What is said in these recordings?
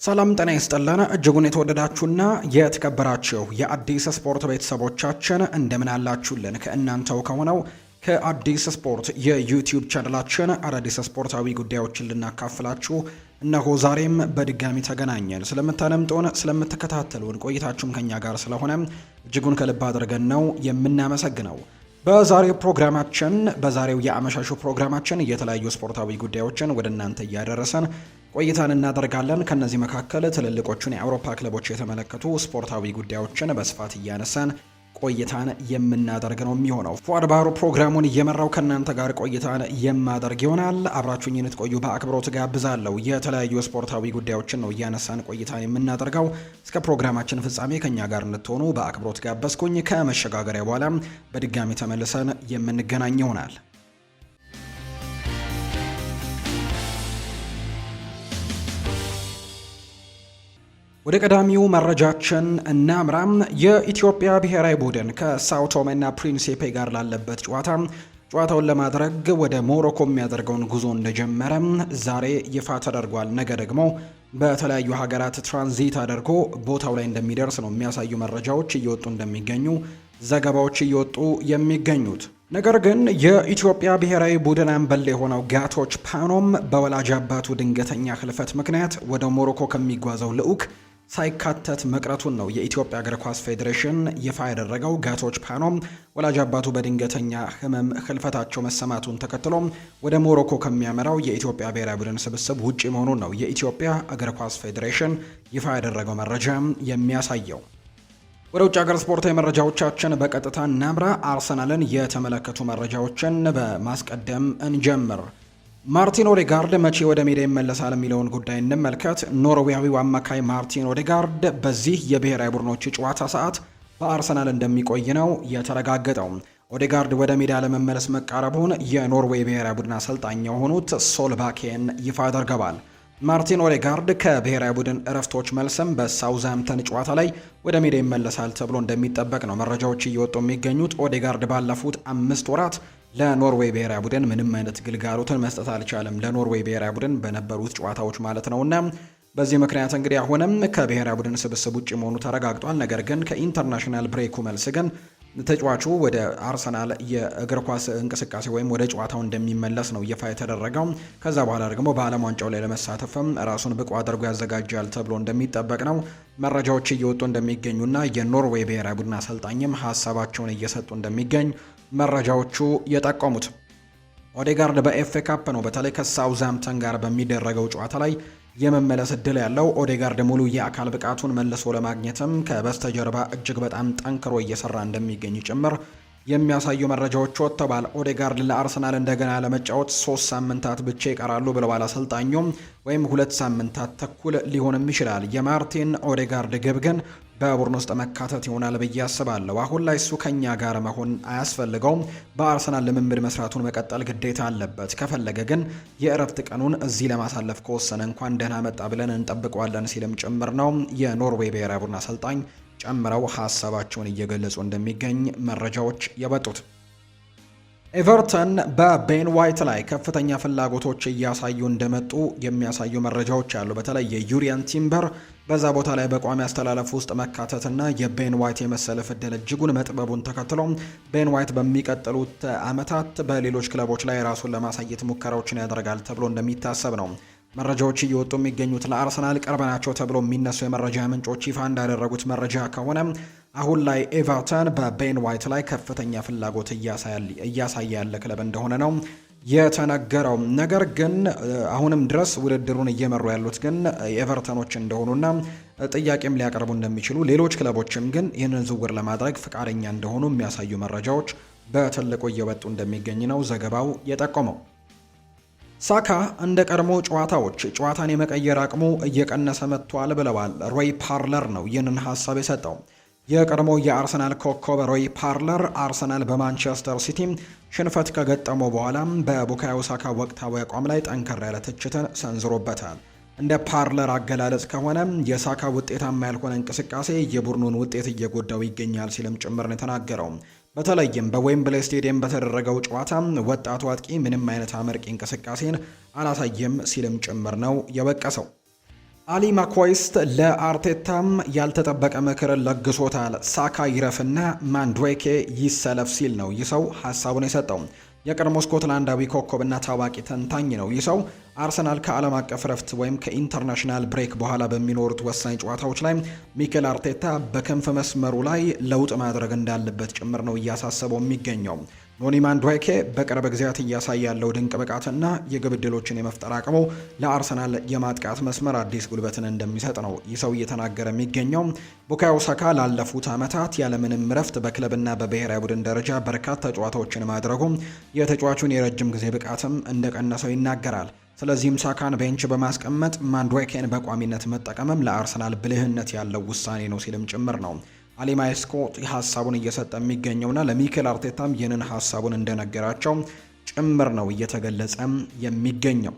ሰላም ጤና ይስጥልን እጅጉን የተወደዳችሁና የተከበራችሁ የአዲስ ስፖርት ቤተሰቦቻችን እንደምን አላችሁልን? ከእናንተው ከሆነው ከአዲስ ስፖርት የዩቲዩብ ቻናላችን አዳዲስ ስፖርታዊ ጉዳዮችን ልናካፍላችሁ እነሆ ዛሬም በድጋሚ ተገናኘን። ስለምታደምጡን ስለምትከታተሉን ቆይታችሁም ከኛ ጋር ስለሆነ እጅጉን ከልብ አድርገን ነው የምናመሰግነው። በዛሬው የአመሻሹ ፕሮግራማችን የተለያዩ ስፖርታዊ ጉዳዮችን ወደ እናንተ እያደረሰን ቆይታን እናደርጋለን። ከነዚህ መካከል ትልልቆቹን የአውሮፓ ክለቦች የተመለከቱ ስፖርታዊ ጉዳዮችን በስፋት እያነሳን ቆይታን የምናደርግ ነው የሚሆነው። ፉአድ ባህሩ ፕሮግራሙን እየመራው ከእናንተ ጋር ቆይታን የማደርግ ይሆናል። አብራችሁኝ እንድትቆዩ በአክብሮት ጋብዛለሁ። የተለያዩ ስፖርታዊ ጉዳዮችን ነው እያነሳን ቆይታን የምናደርገው። እስከ ፕሮግራማችን ፍጻሜ ከኛ ጋር እንድትሆኑ በአክብሮት ጋበዝኩኝ። ከመሸጋገሪያ በኋላ በድጋሚ ተመልሰን የምንገናኝ ይሆናል። ወደ ቀዳሚው መረጃችን እናምራም። የኢትዮጵያ ብሔራዊ ቡድን ከሳኦ ቶሜና ፕሪንሲፔ ጋር ላለበት ጨዋታውን ለማድረግ ወደ ሞሮኮ የሚያደርገውን ጉዞ እንደጀመረ ዛሬ ይፋ ተደርጓል። ነገ ደግሞ በተለያዩ ሀገራት ትራንዚት አድርጎ ቦታው ላይ እንደሚደርስ ነው የሚያሳዩ መረጃዎች እየወጡ እንደሚገኙ ዘገባዎች እየወጡ የሚገኙት። ነገር ግን የኢትዮጵያ ብሔራዊ ቡድን አምበል የሆነው ጋቶች ፓኖም በወላጅ አባቱ ድንገተኛ ህልፈት ምክንያት ወደ ሞሮኮ ከሚጓዘው ልዑክ ሳይካተት መቅረቱን ነው የኢትዮጵያ እግር ኳስ ፌዴሬሽን ይፋ ያደረገው። ጋቶች ፓኖም ወላጅ አባቱ በድንገተኛ ህመም ህልፈታቸው መሰማቱን ተከትሎ ወደ ሞሮኮ ከሚያመራው የኢትዮጵያ ብሔራዊ ቡድን ስብስብ ውጪ መሆኑን ነው የኢትዮጵያ እግር ኳስ ፌዴሬሽን ይፋ ያደረገው መረጃ የሚያሳየው። ወደ ውጭ ሀገር ስፖርታዊ መረጃዎቻችን በቀጥታ እናምራ። አርሰናልን የተመለከቱ መረጃዎችን በማስቀደም እንጀምር። ማርቲን ኦዴጋርድ መቼ ወደ ሜዳ ይመለሳል የሚለውን ጉዳይ እንመልከት። ኖርዌያዊው አማካይ ማርቲን ኦዴጋርድ በዚህ የብሔራዊ ቡድኖች ጨዋታ ሰዓት በአርሰናል እንደሚቆይ ነው የተረጋገጠው። ኦዴጋርድ ወደ ሜዳ ለመመለስ መቃረቡን የኖርዌይ ብሔራዊ ቡድን አሰልጣኝ የሆኑት ሶልባኬን ይፋ አድርገዋል። ማርቲን ኦዴጋርድ ከብሔራዊ ቡድን እረፍቶች መልስም በሳውዝሃምፕተን ጨዋታ ላይ ወደ ሜዳ ይመለሳል ተብሎ እንደሚጠበቅ ነው መረጃዎች እየወጡ የሚገኙት። ኦዴጋርድ ባለፉት 5 ወራት ለኖርዌይ ብሔራዊ ቡድን ምንም አይነት ግልጋሎትን መስጠት አልቻለም። ለኖርዌይ ብሔራዊ ቡድን በነበሩት ጨዋታዎች ማለት ነውና በዚህ ምክንያት እንግዲህ አሁንም ከብሔራዊ ቡድን ስብስብ ውጭ መሆኑ ተረጋግጧል። ነገር ግን ከኢንተርናሽናል ብሬኩ መልስ ግን ተጫዋቹ ወደ አርሰናል የእግር ኳስ እንቅስቃሴ ወይም ወደ ጨዋታው እንደሚመለስ ነው ይፋ የተደረገው። ከዛ በኋላ ደግሞ በዓለም ዋንጫው ላይ ለመሳተፍም ራሱን ብቁ አድርጎ ያዘጋጃል ተብሎ እንደሚጠበቅ ነው መረጃዎች እየወጡ እንደሚገኙና የኖርዌይ ብሔራዊ ቡድን አሰልጣኝም ሀሳባቸውን እየሰጡ እንደሚገኝ መረጃዎቹ የጠቆሙት። ኦዴጋርድ በኤፍኤ ካፕ ነው በተለይ ከሳውዝሃምፕተን ጋር በሚደረገው ጨዋታ ላይ የመመለስ እድል ያለው። ኦዴጋርድ ሙሉ የአካል ብቃቱን መልሶ ለማግኘትም ከበስተጀርባ እጅግ በጣም ጠንክሮ እየሰራ እንደሚገኝ ጭምር የሚያሳዩ መረጃዎች ወጥተዋል። ኦዴጋርድ ለአርሰናል እንደገና ለመጫወት 3 ሳምንታት ብቻ ይቀራሉ ብለዋል አሰልጣኙም፣ ወይም 2 ሳምንታት ተኩል ሊሆንም ይችላል። የማርቲን ኦዴጋርድ ግብ ግን በቡድን ውስጥ መካተት ይሆናል ብዬ አስባለሁ። አሁን ላይ እሱ ከኛ ጋር መሆን አያስፈልገውም። በአርሰናል ልምምድ መስራቱን መቀጠል ግዴታ አለበት። ከፈለገ ግን የእረፍት ቀኑን እዚህ ለማሳለፍ ከወሰነ እንኳን ደህና መጣ ብለን እንጠብቀዋለን ሲልም ጭምር ነው የኖርዌይ ብሔራዊ ቡድን አሰልጣኝ ጨምረው ሀሳባቸውን እየገለጹ እንደሚገኝ መረጃዎች የወጡት። ኤቨርተን በቤን ዋይት ላይ ከፍተኛ ፍላጎቶች እያሳዩ እንደመጡ የሚያሳዩ መረጃዎች አሉ። በተለይ የዩሪያን ቲምበር በዛ ቦታ ላይ በቋሚ አስተላለፍ ውስጥ መካተትና የቤን ዋይት የመሰለፍ ዕድል እጅጉን መጥበቡን ተከትሎ ቤን ዋይት በሚቀጥሉት ዓመታት በሌሎች ክለቦች ላይ ራሱን ለማሳየት ሙከራዎችን ያደርጋል ተብሎ እንደሚታሰብ ነው መረጃዎች እየወጡ የሚገኙት። ለአርሰናል ቅርብ ናቸው ተብሎ የሚነሱ የመረጃ ምንጮች ይፋ እንዳደረጉት መረጃ ከሆነ አሁን ላይ ኤቨርተን በቤን ዋይት ላይ ከፍተኛ ፍላጎት እያሳየ ያለ ክለብ እንደሆነ ነው የተነገረው። ነገር ግን አሁንም ድረስ ውድድሩን እየመሩ ያሉት ግን ኤቨርተኖች እንደሆኑና ጥያቄም ሊያቀርቡ እንደሚችሉ፣ ሌሎች ክለቦችም ግን ይህንን ዝውውር ለማድረግ ፈቃደኛ እንደሆኑ የሚያሳዩ መረጃዎች በትልቁ እየወጡ እንደሚገኝ ነው ዘገባው የጠቆመው። ሳካ እንደ ቀድሞ ጨዋታን የመቀየር አቅሙ እየቀነሰ መጥቷል ብለዋል ሮይ ፓርለር ነው ይህንን ሀሳብ የሰጠው። የቀድሞ የአርሰናል ኮከብ ሮይ ፓርለር አርሰናል በማንቸስተር ሲቲ ሽንፈት ከገጠመው በኋላ በቡካዮ ሳካ ወቅታዊ አቋም ላይ ጠንከር ያለ ትችትን ሰንዝሮበታል። እንደ ፓርለር አገላለጽ ከሆነ የሳካ ውጤታማ ያልሆነ እንቅስቃሴ የቡድኑን ውጤት እየጎዳው ይገኛል ሲልም ጭምር ነው የተናገረው። በተለይም በዌምብሌ ስቴዲየም በተደረገው ጨዋታ ወጣቱ አጥቂ ምንም አይነት አመርቂ እንቅስቃሴን አላሳየም ሲልም ጭምር ነው የወቀሰው። አሊ ማኳይስት ለአርቴታም ያልተጠበቀ ምክርን ለግሶታል። ሳካ ይረፍና ማንድዌኬ ይሰለፍ ሲል ነው ይህ ሰው ሀሳቡን የሰጠው። የቀድሞ ስኮትላንዳዊ ኮከብና ታዋቂ ተንታኝ ነው ይህ ሰው። አርሰናል ከዓለም አቀፍ ረፍት ወይም ከኢንተርናሽናል ብሬክ በኋላ በሚኖሩት ወሳኝ ጨዋታዎች ላይ ሚኬል አርቴታ በክንፍ መስመሩ ላይ ለውጥ ማድረግ እንዳለበት ጭምር ነው እያሳሰበው የሚገኘው። ኖኒ ማንድዌኬ በቅርብ ጊዜያት እያሳየ ያለው ድንቅ ብቃትና የግብ ዕድሎችን የመፍጠር አቅሙ ለአርሰናል የማጥቃት መስመር አዲስ ጉልበትን እንደሚሰጥ ነው ይህ ሰው እየተናገረ የሚገኘው። ቡካዮ ሳካ ላለፉት ዓመታት ያለምንም ረፍት በክለብና በብሔራዊ ቡድን ደረጃ በርካታ ጨዋታዎችን ማድረጉ የተጫዋቹን የረጅም ጊዜ ብቃትም እንደቀነሰው ይናገራል። ስለዚህም ሳካን ቤንች በማስቀመጥ ማንድዌኬን በቋሚነት መጠቀምም ለአርሰናል ብልህነት ያለው ውሳኔ ነው ሲልም ጭምር ነው አሊ ማየስኮ ሀሳቡን እየሰጠ የሚገኘውና ለሚኬል አርቴታም ይህንን ሀሳቡን እንደነገራቸው ጭምር ነው እየተገለጸ የሚገኘው።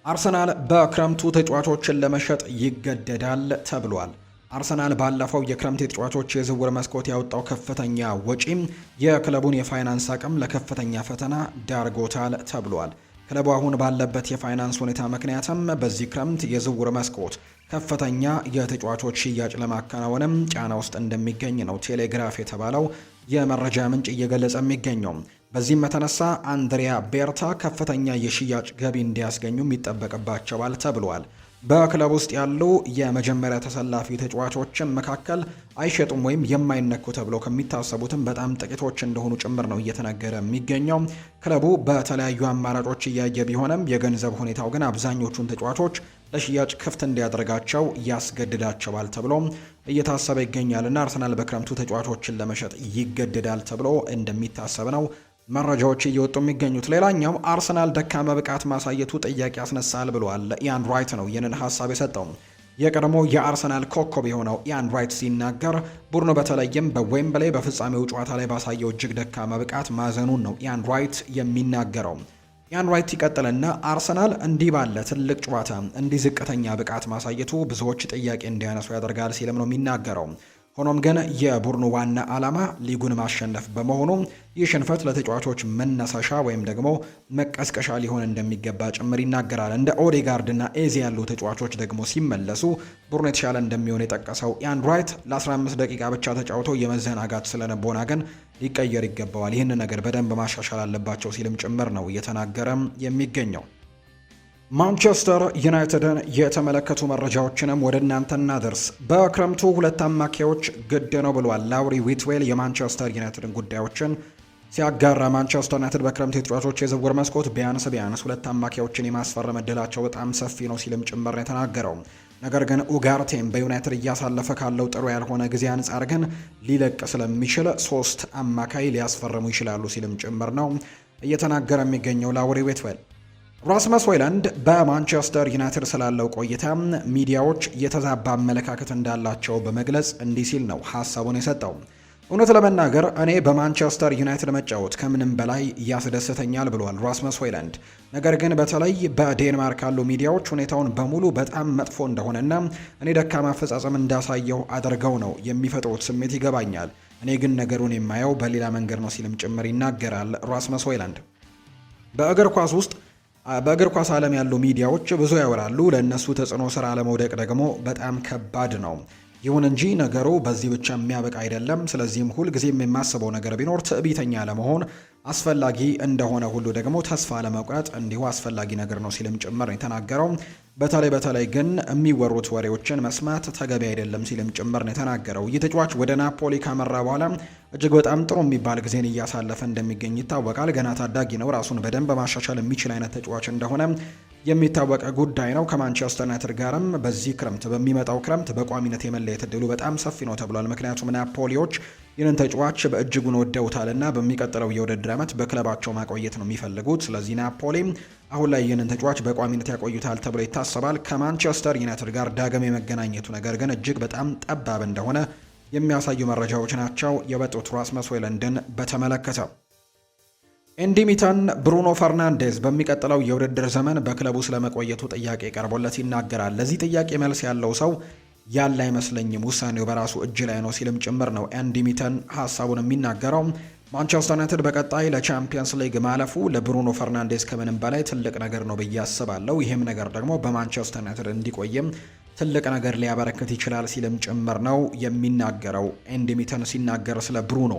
አርሰናል በክረምቱ ተጫዋቾችን ለመሸጥ ይገደዳል ተብሏል። አርሰናል ባለፈው የክረምት የተጫዋቾች የዝውውር መስኮት ያወጣው ከፍተኛ ወጪ የክለቡን የፋይናንስ አቅም ለከፍተኛ ፈተና ዳርጎታል ተብሏል። ክለቡ አሁን ባለበት የፋይናንስ ሁኔታ ምክንያትም በዚህ ክረምት የዝውውር መስኮት ከፍተኛ የተጫዋቾች ሽያጭ ለማከናወንም ጫና ውስጥ እንደሚገኝ ነው ቴሌግራፍ የተባለው የመረጃ ምንጭ እየገለጸ የሚገኘው። በዚህም የተነሳ አንድሪያ ቤርታ ከፍተኛ የሽያጭ ገቢ እንዲያስገኙም ይጠበቅባቸዋል ተብሏል። በክለብ ውስጥ ያሉ የመጀመሪያ ተሰላፊ ተጫዋቾችን መካከል አይሸጡም ወይም የማይነኩ ተብለው ከሚታሰቡትም በጣም ጥቂቶች እንደሆኑ ጭምር ነው እየተነገረ የሚገኘው። ክለቡ በተለያዩ አማራጮች እያየ ቢሆንም የገንዘብ ሁኔታው ግን አብዛኞቹን ተጫዋቾች ለሽያጭ ክፍት እንዲያደርጋቸው ያስገድዳቸዋል ተብሎ እየታሰበ ይገኛልና አርሰናል በክረምቱ ተጫዋቾችን ለመሸጥ ይገደዳል ተብሎ እንደሚታሰብ ነው መረጃዎች እየወጡ የሚገኙት። ሌላኛው አርሰናል ደካማ ብቃት ማሳየቱ ጥያቄ ያስነሳል ብሏል። ኢያን ራይት ነው ይህንን ሀሳብ የሰጠው። የቀድሞ የአርሰናል ኮከብ የሆነው ኢያን ራይት ሲናገር ቡድኑ በተለይም በዌምብሌይ በፍጻሜው ጨዋታ ላይ ባሳየው እጅግ ደካማ ብቃት ማዘኑን ነው ኢያን ራይት የሚናገረው። ኢያን ራይት ይቀጥልና አርሰናል እንዲህ ባለ ትልቅ ጨዋታ እንዲህ ዝቅተኛ ብቃት ማሳየቱ ብዙዎች ጥያቄ እንዲያነሱ ያደርጋል ሲልም ነው የሚናገረው። ሆኖም ግን የቡድኑ ዋና ዓላማ ሊጉን ማሸነፍ በመሆኑ ይህ ሽንፈት ለተጫዋቾች መነሳሻ ወይም ደግሞ መቀስቀሻ ሊሆን እንደሚገባ ጭምር ይናገራል። እንደ ኦዴጋርድ እና ኤዜ ያሉ ተጫዋቾች ደግሞ ሲመለሱ ቡድኑ የተሻለ እንደሚሆን የጠቀሰው ኢያን ራይት ለ15 ደቂቃ ብቻ ተጫውተው የመዘናጋት ስለነበና ግን ሊቀየር ይገባዋል፣ ይህን ነገር በደንብ ማሻሻል አለባቸው ሲልም ጭምር ነው እየተናገረም የሚገኘው። ማንቸስተር ዩናይትድን የተመለከቱ መረጃዎችንም ወደ እናንተ እናደርስ። በክረምቱ ሁለት አማካዮች ግድ ነው ብሏል ላውሪ ዊትዌል የማንቸስተር ዩናይትድን ጉዳዮችን ሲያጋራ። ማንቸስተር ዩናይትድ በክረምቱ የተጫዋቾች የዝውውር መስኮት ቢያንስ ሁለት አማካዮችን የማስፈረም እድላቸው በጣም ሰፊ ነው ሲልም ጭምር ነው የተናገረው። ነገር ግን ኡጋርቴም በዩናይትድ እያሳለፈ ካለው ጥሩ ያልሆነ ጊዜ አንጻር ግን ሊለቅ ስለሚችል 3 አማካይ ሊያስፈርሙ ይችላሉ ሲልም ጭምር ነው እየተናገረ የሚገኘው ላውሪ ዊትዌል። ራስመስ ሆይላንድ በማንቸስተር ዩናይትድ ስላለው ቆይታ ሚዲያዎች የተዛባ አመለካከት እንዳላቸው በመግለጽ እንዲህ ሲል ነው ሀሳቡን የሰጠው። እውነት ለመናገር እኔ በማንቸስተር ዩናይትድ መጫወት ከምንም በላይ ያስደስተኛል ብሏል ራስመስ ሆይላንድ። ነገር ግን በተለይ በዴንማርክ ያሉ ሚዲያዎች ሁኔታውን በሙሉ በጣም መጥፎ እንደሆነና እኔ ደካማ አፈጻጸም እንዳሳየው አድርገው ነው የሚፈጥሩት ስሜት ይገባኛል። እኔ ግን ነገሩን የማየው በሌላ መንገድ ነው ሲልም ጭምር ይናገራል ራስመስ ሆይላንድ። በእግር ኳስ ዓለም ያሉ ሚዲያዎች ብዙ ያወራሉ። ለእነሱ ተጽዕኖ ስራ ለመውደቅ ደግሞ በጣም ከባድ ነው። ይሁን እንጂ ነገሩ በዚህ ብቻ የሚያበቃ አይደለም። ስለዚህም ሁልጊዜም የማስበው ነገር ቢኖር ትዕቢተኛ ለመሆን አስፈላጊ እንደሆነ ሁሉ ደግሞ ተስፋ ለመቁረጥ እንዲሁ አስፈላጊ ነገር ነው ሲልም ጭምር የተናገረው። በተለይ ግን የሚወሩት ወሬዎችን መስማት ተገቢ አይደለም ሲልም ጭምር ነው የተናገረው። ይህ ተጫዋች ወደ ናፖሊ ካመራ በኋላ እጅግ በጣም ጥሩ የሚባል ጊዜን እያሳለፈ እንደሚገኝ ይታወቃል። ገና ታዳጊ ነው። ራሱን በደንብ ማሻሻል የሚችል አይነት ተጫዋች እንደሆነ የሚታወቀ ጉዳይ ነው። ከማንቸስተር ዩናይትድ ጋርም በሚመጣው ክረምት በቋሚነት የመለየት እድሉ በጣም ሰፊ ነው ተብሏል። ምክንያቱም ናፖሊዎች ይህንን ተጫዋች በእጅጉን ወደውታልና በሚቀጥለው የውድድር ዓመት በክለባቸው ማቆየት ነው የሚፈልጉት። ስለዚህ ናፖሊ አሁን ላይ ይህንን ተጫዋች በቋሚነት ያቆዩታል ተብሎ ይታሰባል። ከማንቸስተር ዩናይትድ ጋር ዳግም የመገናኘቱ ነገር ግን እጅግ በጣም ጠባብ እንደሆነ የሚያሳዩ መረጃዎች ናቸው የወጡት ራስመስ ሆይሉንድን በተመለከተ። ኤንዲ ሚተን ብሩኖ ፈርናንዴዝ በሚቀጥለው የውድድር ዘመን በክለቡ ስለመቆየቱ ጥያቄ ቀርቦለት ይናገራል። ለዚህ ጥያቄ መልስ ያለው ሰው ያለ አይመስለኝም፣ ውሳኔው በራሱ እጅ ላይ ነው ሲልም ጭምር ነው ኤንዲ ሚተን ሀሳቡን የሚናገረው። ማንቸስተር ዩናይትድ በቀጣይ ለቻምፒየንስ ሊግ ማለፉ ለብሩኖ ፈርናንዴስ ከምንም በላይ ትልቅ ነገር ነው ብዬ አስባለሁ። ይህም ነገር ደግሞ በማንቸስተር ዩናይትድ እንዲቆይም ትልቅ ነገር ሊያበረክት ይችላል ሲልም ጭምር ነው የሚናገረው። ኤንዲ ሚተን ሲናገር ስለ ብሩኖ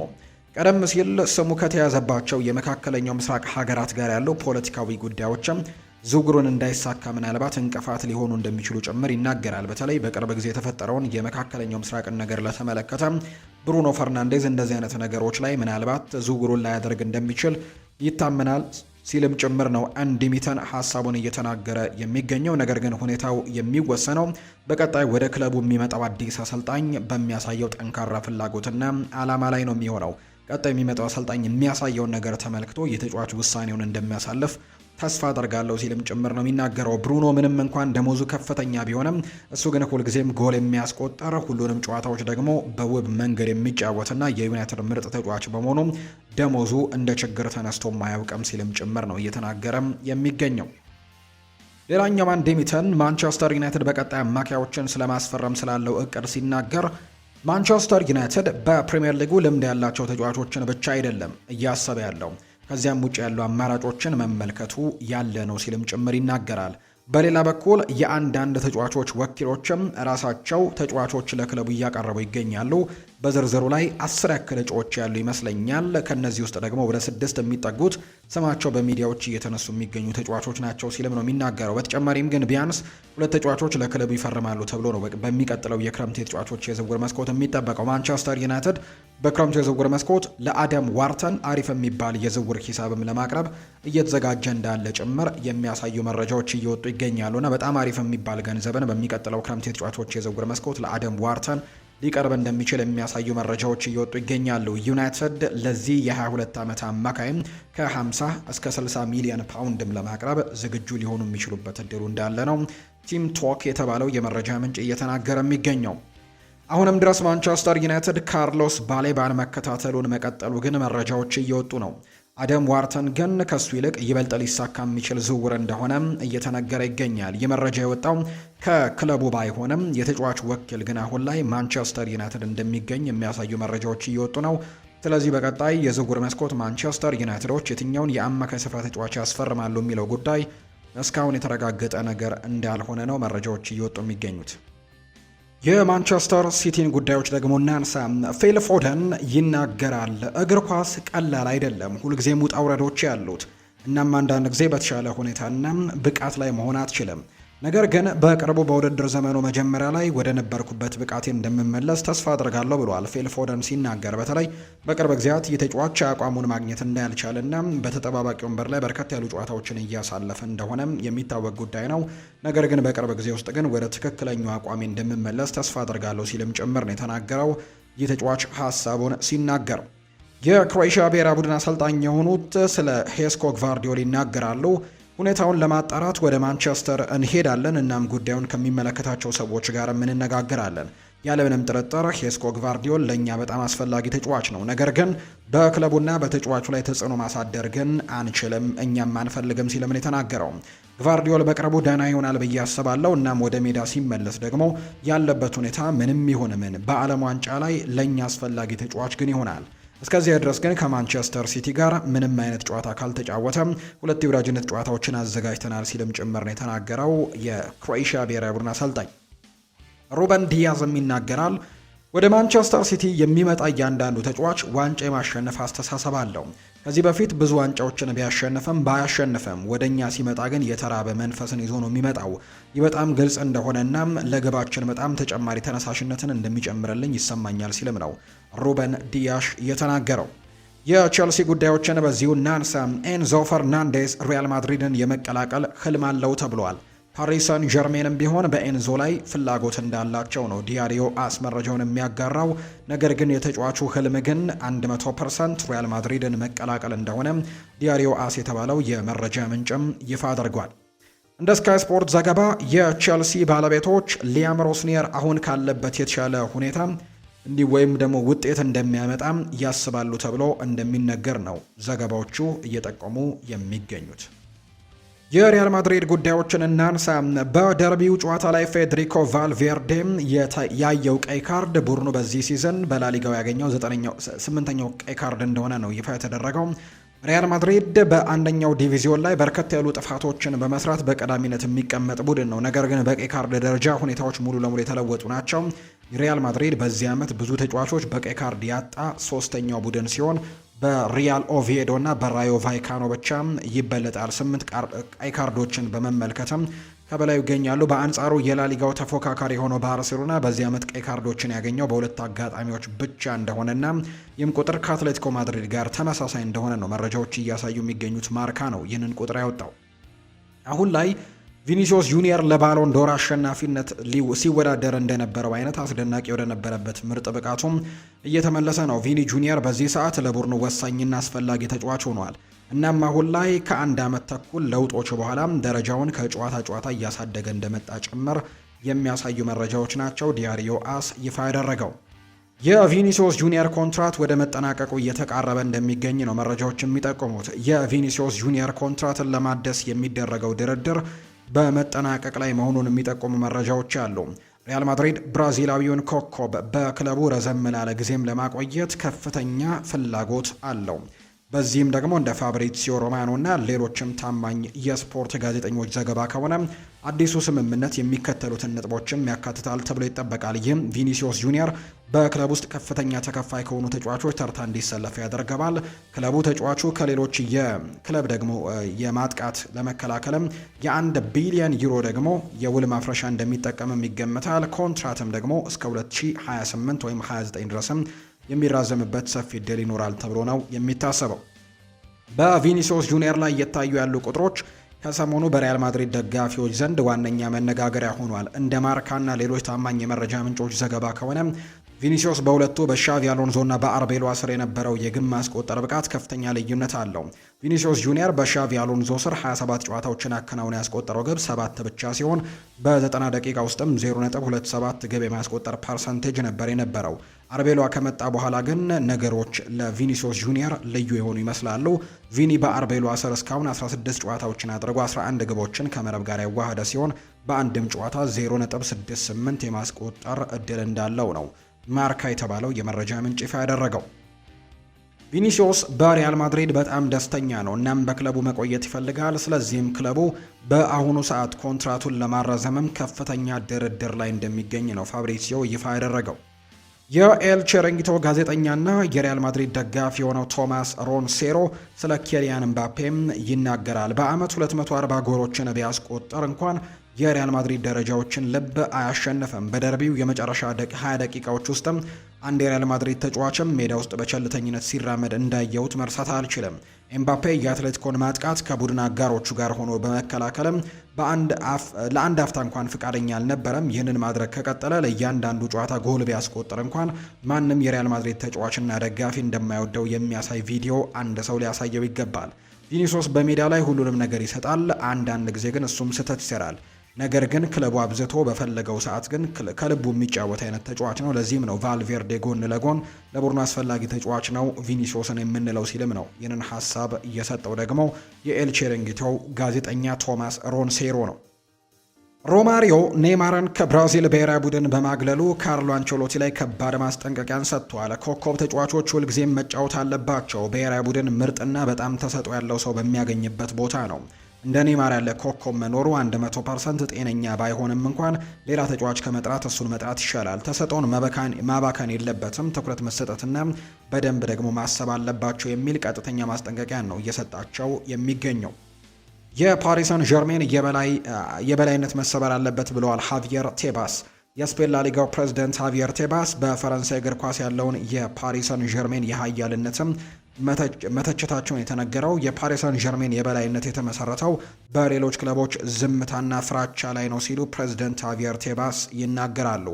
ቀደም ሲል ስሙ ከተያዘባቸው የመካከለኛው ምስራቅ ሀገራት ጋር ያለው ፖለቲካዊ ጉዳዮችም ዝውውሩን እንዳይሳካ ምናልባት እንቅፋት ሊሆኑ እንደሚችሉ ጭምር ይናገራል። በተለይ በቅርብ ጊዜ የተፈጠረውን የመካከለኛው ምስራቅን ነገር ለተመለከተ ብሩኖ ፈርናንዴዝ እንደዚህ አይነት ነገሮች ላይ ምናልባት ዝውውሩን ላያደርግ እንደሚችል ይታመናል ሲልም ጭምር ነው አንዲ ሚተን ሀሳቡን እየተናገረ የሚገኘው። ነገር ግን ሁኔታው የሚወሰነው በቀጣይ ወደ ክለቡ የሚመጣው አዲስ አሰልጣኝ በሚያሳየው ጠንካራ ፍላጎትና ዓላማ ላይ ነው የሚሆነው። ቀጣይ የሚመጣው አሰልጣኝ የሚያሳየውን ነገር ተመልክቶ የተጫዋች ውሳኔውን እንደሚያሳልፍ ተስፋ አደርጋለሁ ሲልም ጭምር ነው የሚናገረው። ብሩኖ ምንም እንኳን ደሞዙ ከፍተኛ ቢሆንም እሱ ግን ሁልጊዜም ጎል የሚያስቆጠር ሁሉንም ጨዋታዎች ደግሞ በውብ መንገድ የሚጫወትና የዩናይትድ ምርጥ ተጫዋች በመሆኑ ደሞዙ እንደ ችግር ተነስቶ አያውቅም ሲልም ጭምር ነው እየተናገረም የሚገኘው። ሌላኛው አንዲ ሚተን ማንቸስተር ዩናይትድ በቀጣይ አማካዮችን ስለማስፈረም ስላለው እቅድ ሲናገር ማንቸስተር ዩናይትድ በፕሪሚየር ሊጉ ልምድ ያላቸው ተጫዋቾችን ብቻ አይደለም እያሰበ ያለው ከዚያም ውጭ ያሉ አማራጮችን መመልከቱ ያለ ነው ሲልም ጭምር ይናገራል። በሌላ በኩል የአንዳንድ ተጫዋቾች ወኪሎችም ራሳቸው ተጫዋቾች ለክለቡ እያቀረቡ ይገኛሉ። በዝርዝሩ ላይ 10 ያክል እጩዎች ያሉ ይመስለኛል። ከነዚህ ውስጥ ደግሞ ወደ 6 የሚጠጉት ስማቸው በሚዲያዎች እየተነሱ የሚገኙ ተጫዋቾች ናቸው ሲልም ነው የሚናገረው። በተጨማሪም ግን ቢያንስ 2 ተጫዋቾች ለክለቡ ይፈርማሉ ተብሎ ነው በሚቀጥለው የክረምት የተጫዋቾች የዝውውር መስኮት የሚጠበቀው። ማንቸስተር ዩናይትድ በክረምቱ የዝውውር መስኮት ለአደም ዋርተን አሪፍ የሚባል የዝውውር ሂሳብም ለማቅረብ እየተዘጋጀ እንዳለ ጭምር የሚያሳዩ መረጃዎች እየወጡ ይገኛሉና በጣም አሪፍ የሚባል ገንዘብን በሚቀጥለው ክረምት የተጫዋቾች የዝውውር መስኮት ለአደም ዋርተን ሊቀርብ እንደሚችል የሚያሳዩ መረጃዎች እየወጡ ይገኛሉ። ዩናይትድ ለዚህ የ22 ዓመት አማካይም ከ50 እስከ 60 ሚሊዮን ፓውንድም ለማቅረብ ዝግጁ ሊሆኑ የሚችሉበት እድሉ እንዳለ ነው ቲም ቶክ የተባለው የመረጃ ምንጭ እየተናገረ የሚገኘው። አሁንም ድረስ ማንቸስተር ዩናይትድ ካርሎስ ባሌባን መከታተሉን መቀጠሉ ግን መረጃዎች እየወጡ ነው። አደም ዋርተን ግን ከሱ ይልቅ ይበልጥ ሊሳካ የሚችል ዝውውር እንደሆነ እየተነገረ ይገኛል። ይህ መረጃ የወጣው ከክለቡ ባይሆንም የተጫዋች ወኪል ግን አሁን ላይ ማንቸስተር ዩናይትድ እንደሚገኝ የሚያሳዩ መረጃዎች እየወጡ ነው። ስለዚህ በቀጣይ የዝውውር መስኮት ማንቸስተር ዩናይትዶች የትኛውን የአማካይ ስፍራ ተጫዋች ያስፈርማሉ የሚለው ጉዳይ እስካሁን የተረጋገጠ ነገር እንዳልሆነ ነው መረጃዎች እየወጡ የሚገኙት። የማንቸስተር ሲቲን ጉዳዮች ደግሞ እናንሳ። ፊል ፎደን ይናገራል። እግር ኳስ ቀላል አይደለም፣ ሁልጊዜም ውጣ ውረዶች ያሉት። እናም አንዳንድ ጊዜ በተሻለ ሁኔታና ብቃት ላይ መሆን አትችልም። ነገር ግን በቅርቡ በውድድር ዘመኑ መጀመሪያ ላይ ወደ ነበርኩበት ብቃቴ እንደምመለስ ተስፋ አድርጋለሁ ብሏል ፊል ፎደን ሲናገር። በተለይ በቅርብ ጊዜያት የተጫዋች አቋሙን ማግኘት እንዳልቻለና በተጠባባቂ ወንበር ላይ በርከት ያሉ ጨዋታዎችን እያሳለፈ እንደሆነ የሚታወቅ ጉዳይ ነው። ነገር ግን በቅርብ ጊዜ ውስጥ ግን ወደ ትክክለኛው አቋሜ እንደምመለስ ተስፋ አድርጋለሁ ሲልም ጭምር ነው የተናገረው። ይህ ተጫዋች ሀሳቡን ሲናገር የክሮኤሽያ ብሔራዊ ቡድን አሰልጣኝ የሆኑት ስለ ሄስኮ ግቫርዲዮል ይናገራሉ። ሁኔታውን ለማጣራት ወደ ማንቸስተር እንሄዳለን። እናም ጉዳዩን ከሚመለከታቸው ሰዎች ጋር እንነጋገራለን። ያለምንም ጥርጥር ሄስኮ ግቫርዲዮል ለእኛ በጣም አስፈላጊ ተጫዋች ነው። ነገር ግን በክለቡና በተጫዋቹ ላይ ተጽዕኖ ማሳደር ግን አንችልም፣ እኛም አንፈልግም ሲልም ነው የተናገረው። ግቫርዲዮል በቅርቡ ደህና ይሆናል ብዬ አስባለሁ። እናም ወደ ሜዳ ሲመለስ ደግሞ ያለበት ሁኔታ ምንም ይሁን ምን በዓለም ዋንጫ ላይ ለእኛ አስፈላጊ ተጫዋች ግን ይሆናል። እስከዚያ ድረስ ግን ከማንቸስተር ሲቲ ጋር ምንም አይነት ጨዋታ ካልተጫወተም 2 የወዳጅነት ጨዋታዎችን አዘጋጅተናል ሲልም ጭምር ነው የተናገረው የክሮኤሽያ ብሔራዊ ቡድን አሰልጣኝ። ሩበን ዲያዝም ይናገራል። ወደ ማንቸስተር ሲቲ የሚመጣ እያንዳንዱ ተጫዋች ዋንጫ የማሸነፍ አስተሳሰብ አለው። ከዚህ በፊት ብዙ ዋንጫዎችን ቢያሸንፍም ባያሸንፍም ወደኛ ሲመጣ ግን የተራበ መንፈስን ይዞ ነው የሚመጣው። ይህ በጣም ግልጽ እንደሆነና ለግባችን በጣም ተጨማሪ ተነሳሽነትን እንደሚጨምርልኝ ይሰማኛል ሲልም ነው ሩበን ዲያሽ የተናገረው። የቼልሲ ጉዳዮችን በዚሁ እናንሳ። ኤንዞ ፈርናንዴስ ሪያል ማድሪድን የመቀላቀል ህልም አለው ተብሏል። ፓሪስ ሰን ጀርሜንም ቢሆን በኤንዞ ላይ ፍላጎት እንዳላቸው ነው ዲያሪዮ አስ መረጃውን የሚያጋራው። ነገር ግን የተጫዋቹ ህልም ግን 100% ሪያል ማድሪድን መቀላቀል እንደሆነ ዲያሪዮ አስ የተባለው የመረጃ ምንጭም ይፋ አድርጓል። እንደ ስካይ ስፖርት ዘገባ የቼልሲ ባለቤቶች ሊያም ሮስኒየር አሁን ካለበት የተሻለ ሁኔታ እንዲህ ወይም ደግሞ ውጤት እንደሚያመጣም ያስባሉ ተብሎ እንደሚነገር ነው ዘገባዎቹ እየጠቆሙ የሚገኙት። የሪያል ማድሪድ ጉዳዮችን እናንሳ። በደርቢው ጨዋታ ላይ ፌዴሪኮ ቫልቬርዴ ያየው ቀይ ካርድ ቡድኑ በዚህ ሲዝን በላሊጋው ያገኘው 8ኛው ቀይ ካርድ እንደሆነ ነው ይፋ የተደረገው። ሪያል ማድሪድ በአንደኛው ዲቪዚዮን ላይ በርከት ያሉ ጥፋቶችን በመስራት በቀዳሚነት የሚቀመጥ ቡድን ነው። ነገር ግን በቀይ ካርድ ደረጃ ሁኔታዎች ሙሉ ለሙሉ የተለወጡ ናቸው። ሪያል ማድሪድ በዚህ ዓመት ብዙ ተጫዋቾች በቀይ ካርድ ያጣ ሶስተኛው ቡድን ሲሆን በሪያል ኦቪዬዶ እና በራዮ ቫይካኖ ብቻ ይበለጣል። 8 ቀይ ካርዶችን በመመልከትም ከበላዩ ይገኛሉ። በአንጻሩ የላሊጋው ተፎካካሪ የሆነው ባርሴሎና በዚህ ዓመት ቀይ ካርዶችን ያገኘው በሁለት አጋጣሚዎች ብቻ እንደሆነና ይህም ቁጥር ከአትሌቲኮ ማድሪድ ጋር ተመሳሳይ እንደሆነ ነው መረጃዎች እያሳዩ የሚገኙት። ማርካ ነው ይህንን ቁጥር ያወጣው። አሁን ላይ ቪኒሲዮስ ጁኒየር ለባሎን ዶር አሸናፊነት ሲወዳደር እንደነበረው አይነት አስደናቂ ወደ ነበረበት ምርጥ ብቃቱም እየተመለሰ ነው። ቪኒ ጁኒየር በዚህ ሰዓት ለቡድኑ ወሳኝና አስፈላጊ ተጫዋች ሆኗል። እናም አሁን ላይ ከአንድ ዓመት ተኩል ለውጦች በኋላ ደረጃውን ከጨዋታ እያሳደገ እንደመጣ ጭምር የሚያሳዩ መረጃዎች ናቸው ዲያሪዮ አስ ይፋ ያደረገው። የቪኒሲዮስ ጁኒየር ኮንትራት ወደ መጠናቀቁ እየተቃረበ እንደሚገኝ ነው መረጃዎች የሚጠቁሙት። የቪኒሲዮስ ጁኒየር ኮንትራትን ለማደስ የሚደረገው ድርድር በመጠናቀቅ ላይ መሆኑን የሚጠቁሙ መረጃዎች አሉ። ሪያል ማድሪድ ብራዚላዊውን ኮከብ በክለቡ ረዘም ላለ ጊዜም ለማቆየት ከፍተኛ ፍላጎት አለው። በዚህም ደግሞ እንደ ፋብሪዚዮ ሮማኖ እና ሌሎችም ታማኝ የስፖርት ጋዜጠኞች ዘገባ ከሆነ አዲሱ ስምምነት የሚከተሉትን ነጥቦችም ያካትታል ተብሎ ይጠበቃል። ይህም ቪኒሲዮስ ጁኒየር በክለብ ውስጥ ከፍተኛ ተከፋይ ከሆኑ ተጫዋቾች ተርታ እንዲሰለፍ ያደርገዋል። ክለቡ ተጫዋቹ ከሌሎች የክለብ ደግሞ የማጥቃት ለመከላከልም የ1 ቢሊዮን ዩሮ ደግሞ የውል ማፍረሻ እንደሚጠቀምም ይገመታል። ኮንትራትም ደግሞ እስከ 2028 ወይም 29 ድረስም የሚራዘምበት ሰፊ እድል ይኖራል ተብሎ ነው የሚታሰበው። በቪኒሲዮስ ጁኒየር ላይ እየታዩ ያሉ ቁጥሮች ከሰሞኑ በሪያል ማድሪድ ደጋፊዎች ዘንድ ዋነኛ መነጋገሪያ ሆኗል። እንደ ማርካና ሌሎች ታማኝ የመረጃ ምንጮች ዘገባ ከሆነ ቪኒሲዮስ በሁለቱ በሻቪ አሎንዞና በአርቤሎ ስር የነበረው የግብ ማስቆጠር ብቃት ከፍተኛ ልዩነት አለው። ቪኒሲዮስ ጁኒየር በሻቪ አሎንዞ ስር 27 ጨዋታዎችን አከናውኖ ያስቆጠረው ግብ 7 ብቻ ሲሆን በ90 ደቂቃ ውስጥም 0.27 ግብ የማስቆጠር ፐርሰንቴጅ ነበር የነበረው። አርቤሎ ከመጣ በኋላ ግን ነገሮች ለቪኒሲዮስ ጁኒየር ልዩ የሆኑ ይመስላሉ። ቪኒ በአርቤሎ ስር እስካሁን 16 ጨዋታዎችን አድርጎ 11 ግቦችን ከመረብ ጋር ያዋሃደ ሲሆን በአንድም ጨዋታ 0.68 የማስቆጠር እድል እንዳለው ነው ማርካ የተባለው የመረጃ ምንጭ ይፋ ያደረገው። ቪኒሲዮስ በሪያል ማድሪድ በጣም ደስተኛ ነው። እናም በክለቡ መቆየት ይፈልጋል። ስለዚህም ክለቡ በአሁኑ ሰዓት ኮንትራቱን ለማራዘምም ከፍተኛ ድርድር ላይ እንደሚገኝ ነው ፋብሪሲዮ ይፋ ያደረገው። የኤል ቼሬንጊቶ ጋዜጠኛና የሪያል ማድሪድ ደጋፊ የሆነው ቶማስ ሮንሴሮ ስለ ኬሊያን ምባፔም ይናገራል። በአመት 240 ጎሎችን ቢያስቆጠር እንኳን የሪያል ማድሪድ ደረጃዎችን ልብ አያሸንፍም። በደርቢው የመጨረሻ 20 ደቂቃዎች ውስጥም አንድ የሪያል ማድሪድ ተጫዋችም ሜዳ ውስጥ በቸልተኝነት ሲራመድ እንዳየሁት መርሳት አልችልም። ኤምባፔ የአትሌቲኮን ማጥቃት ከቡድን አጋሮቹ ጋር ሆኖ በመከላከልም ለአንድ አፍታ እንኳን ፍቃደኛ አልነበረም። ይህንን ማድረግ ከቀጠለ ለእያንዳንዱ ጨዋታ ጎል ቢያስቆጥር እንኳን ማንም የሪያል ማድሪድ ተጫዋችና ደጋፊ እንደማይወደው የሚያሳይ ቪዲዮ አንድ ሰው ሊያሳየው ይገባል። ቪኒሲዮስ በሜዳ ላይ ሁሉንም ነገር ይሰጣል። አንዳንድ ጊዜ ግን እሱም ስህተት ይሰራል። ነገር ግን ክለቡ አብዝቶ በፈለገው ሰዓት ግን ከልቡ የሚጫወት አይነት ተጫዋች ነው። ለዚህም ነው ቫልቬርዴ ጎን ለጎን ለቡድኑ አስፈላጊ ተጫዋች ነው ቪኒሲዮስን የምንለው ሲልም ነው ይህንን ሀሳብ እየሰጠው ደግሞ የኤል ቼሬንጊቶው ጋዜጠኛ ቶማስ ሮንሴሮ ነው። ሮማሪዮ ኔይማርን ከብራዚል ብሔራዊ ቡድን በማግለሉ ካርሎ አንቸሎቲ ላይ ከባድ ማስጠንቀቂያን ሰጥቷል። ኮከብ ተጫዋቾች ሁልጊዜም መጫወት አለባቸው። ብሔራዊ ቡድን ምርጥና በጣም ተሰጥኦ ያለው ሰው በሚያገኝበት ቦታ ነው። እንደ ኔይማር ያለ ኮከብ መኖሩ 100% ጤነኛ ባይሆንም እንኳን ሌላ ተጫዋች ከመጥራት እሱን መጥራት ይሻላል። ተሰጥኦን ማባከን የለበትም። ትኩረት መሰጠትና በደንብ ደግሞ ማሰብ አለባቸው የሚል ቀጥተኛ ማስጠንቀቂያ ነው እየሰጣቸው የሚገኘው። የፓሪስ ሰን ዠርሜን የበላይነት መሰበር አለበት ብለዋል ሃቪየር ቴባስ። የስፔን ላሊጋው ፕሬዝዳንት ሃቪየር ቴባስ በፈረንሳይ እግር ኳስ ያለውን የፓሪስ ሰን ዠርሜን የኃያልነትም መተቸታቸውን የተነገረው የፓሪስ ሰን ዠርሜን የበላይነት የተመሰረተው በሌሎች ክለቦች ዝምታና ፍራቻ ላይ ነው ሲሉ ፕሬዝዳንት ሃቪየር ቴባስ ይናገራሉ።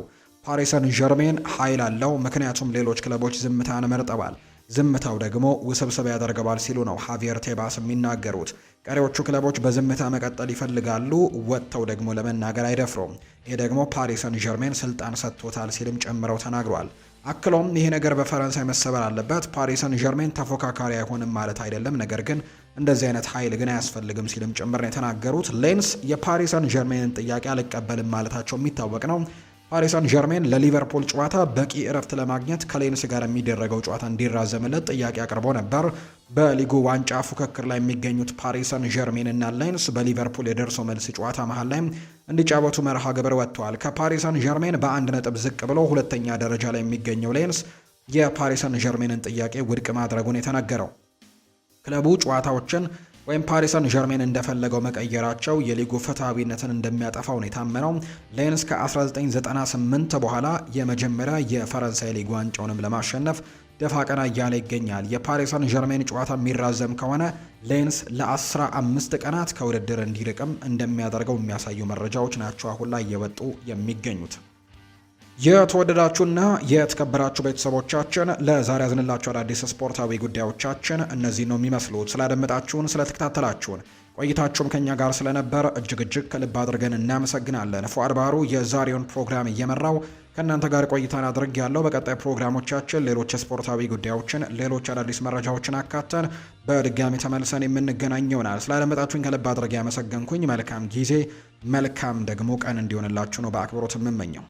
ፓሪስ ሰን ዠርሜን ኃይል አለው፣ ምክንያቱም ሌሎች ክለቦች ዝምታን መርጠዋል። ዝምታው ደግሞ ውስብስብ ያደርገዋል ሲሉ ነው ሃቪየር ቴባስ የሚናገሩት። ቀሪዎቹ ክለቦች በዝምታ መቀጠል ይፈልጋሉ፣ ወጥተው ደግሞ ለመናገር አይደፍሩም። ይህ ደግሞ ፓሪስ ሰን ዠርሜን ስልጣን ሰጥቶታል ሲልም ጨምረው ተናግሯል። አክሎም ይሄ ነገር በፈረንሳይ መሰበር አለበት። ፓሪስ ሰን ዠርሜን ተፎካካሪ አይሆንም ማለት አይደለም፣ ነገር ግን እንደዚህ አይነት ኃይል ግን አያስፈልግም ሲልም ጭምር ነው የተናገሩት። ሌንስ የፓሪስ ሰን ዠርሜንን ጥያቄ አልቀበልም ማለታቸው የሚታወቅ ነው። ፓሪስ ሰን ዠርሜን ለሊቨርፑል ጨዋታ በቂ እረፍት ለማግኘት ከሌንስ ጋር የሚደረገው ጨዋታ እንዲራዘምለት ጥያቄ አቅርቦ ነበር። በሊጉ ዋንጫ ፉክክር ላይ የሚገኙት ፓሪስ ሰን ዠርሜን እና ሌንስ በሊቨርፑል የደርሶ መልስ ጨዋታ መሃል ላይ እንዲጫወቱ መርሃ ግብር ወጥተዋል። ከፓሪስ ሰን ዠርሜን በአንድ ነጥብ ዝቅ ብሎ ሁለተኛ ደረጃ ላይ የሚገኘው ሌንስ የፓሪስ ሰን ዠርሜንን ጥያቄ ውድቅ ማድረጉን የተነገረው ክለቡ ጨዋታዎችን ወይም ፓሪስ ሰን ዠርሜን እንደፈለገው መቀየራቸው የሊጉ ፍትሐዊነትን እንደሚያጠፋው ነው የታመነው። ሌንስ ከ1998 በኋላ የመጀመሪያ የፈረንሳይ ሊግ ዋንጫውንም ለማሸነፍ ደፋ ቀና እያለ ይገኛል። የፓሪስ ሰን ዠርሜን ጨዋታ የሚራዘም ከሆነ ሌንስ ለ15 ቀናት ከውድድር እንዲርቅም እንደሚያደርገው የሚያሳዩ መረጃዎች ናቸው አሁን ላይ እየወጡ የሚገኙት። የተወደዳችሁና የተከበራችሁ ቤተሰቦቻችን ለዛሬ ያዝንላችሁ አዳዲስ ስፖርታዊ ጉዳዮቻችን እነዚህ ነው የሚመስሉት። ስላደመጣችሁን፣ ስለተከታተላችሁን ቆይታችሁም ከኛ ጋር ስለነበር እጅግ ከልብ አድርገን እናመሰግናለን። ፉአድ ባህሩ የዛሬውን ፕሮግራም እየመራው ከእናንተ ጋር ቆይታን አድርግ ያለው። በቀጣይ ፕሮግራሞቻችን ሌሎች ስፖርታዊ ጉዳዮችን፣ ሌሎች አዳዲስ መረጃዎችን አካተን በድጋሚ ተመልሰን የምንገናኝ ይሆናል። ስላደመጣችሁኝ ከልብ አድርጌ ያመሰገንኩኝ። መልካም ጊዜ፣ መልካም ደግሞ ቀን እንዲሆንላችሁ ነው በአክብሮት የምመኘው።